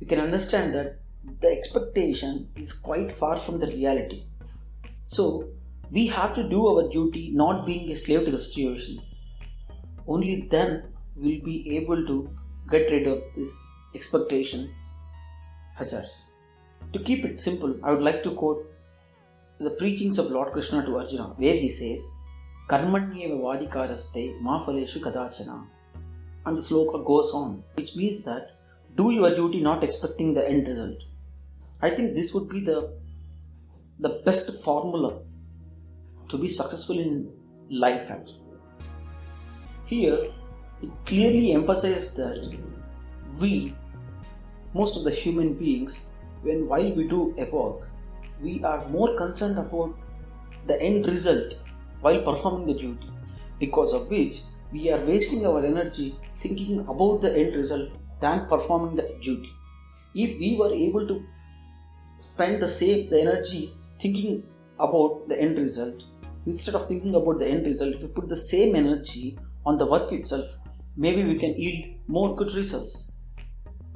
we can understand that the expectation is quite far from the reality. So we have to do our duty, not being a slave to the situations. Only then we'll be able to get rid of this expectation hazards. To keep it simple, I would like to quote the preachings of Lord Krishna to Arjuna, where he says, Karmanyeva vadikaraste ma phaleshu kadachana. And the sloka goes on, which means that do your duty not expecting the end result. I think this would be the best formula to be successful in life actually. Here, it clearly emphasizes that most of the human beings, while we do a work, we are more concerned about the end result while performing the duty, because of which we are wasting our energy thinking about the end result than performing the duty. If we were able to spend the energy thinking about the end result, instead of thinking about the end result, if we put the same energy on the work itself, maybe we can yield more good results.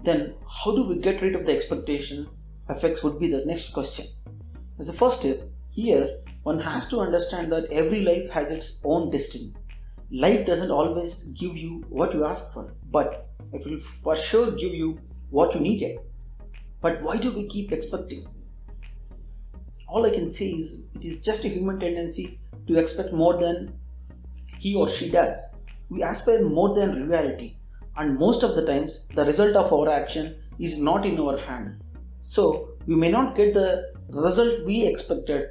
Then how do we get rid of the expectation effects would be the next question. As the first step, here one has to understand that every life has its own destiny. Life doesn't always give you what you ask for, but it will for sure give you what you needed. But why do we keep expecting? All I can say is it is just a human tendency to expect more than he or she does. We aspire more than reality, and most of the times the result of our action is not in our hand. So we may not get the result we expected,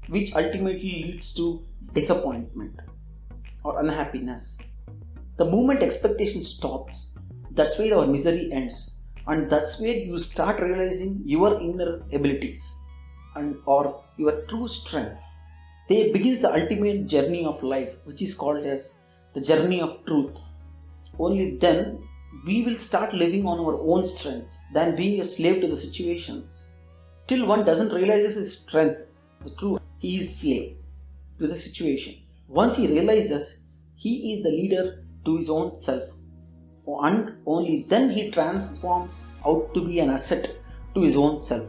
which ultimately leads to disappointment or unhappiness. The moment expectation stops, that's where our misery ends, and that's where you start realizing your inner abilities or your true strengths. There begins the ultimate journey of life, which is called as the journey of truth. Only then we will start living on our own strengths than being a slave to the situations. Till one doesn't realize his strength, the truth, he is slave to the situations. Once he realizes, he is the leader to his own self, and only then he transforms out to be an asset to his own self,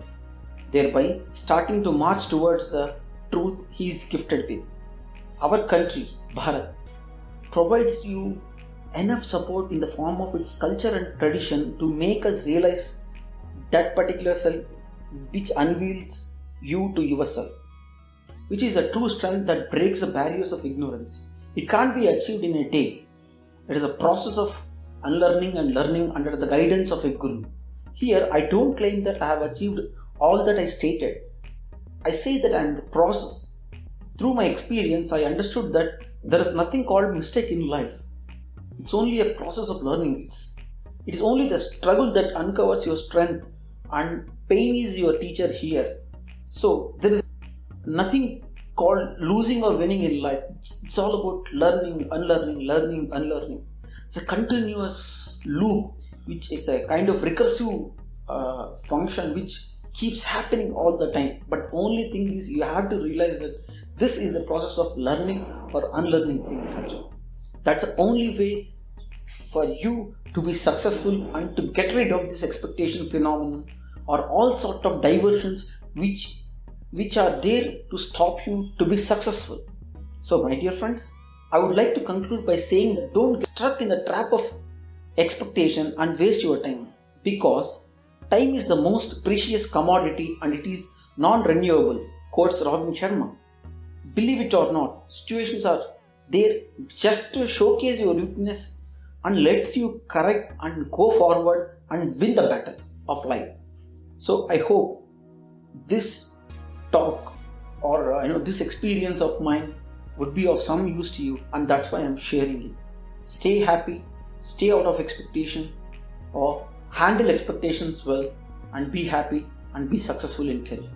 thereby starting to march towards the truth he is gifted with. Our country, Bharat, provides you enough support in the form of its culture and tradition to make us realize that particular self which unveils you to yourself, which is a true strength that breaks the barriers of ignorance. It can't be achieved in a day. It is a process of unlearning and learning under the guidance of a guru. Here, I don't claim that I have achieved all that I stated. I say that I am in the process. Through my experience, I understood that there is nothing called mistake in life. It's only a process of learning. It is only the struggle that uncovers your strength, and pain is your teacher here. So there is nothing called losing or winning in life. It's all about learning, unlearning, learning, unlearning. It's a continuous loop, which is a kind of recursive function which keeps happening all the time. But only thing is you have to realize that this is a process of learning or unlearning things. That's the only way for you to be successful and to get rid of this expectation phenomenon or all sort of diversions which are there to stop you to be successful. So my dear friends, I would like to conclude by saying that don't get stuck in the trap of expectation and waste your time, because time is the most precious commodity and it is non-renewable, quotes Robin Sharma. Believe it or not, situations are there just to showcase your weakness and lets you correct and go forward and win the battle of life. So I hope this talk or this experience of mine would be of some use to you, and that's why I'm sharing it. Stay happy, stay out of expectation, or handle expectations well, and be happy and be successful in career.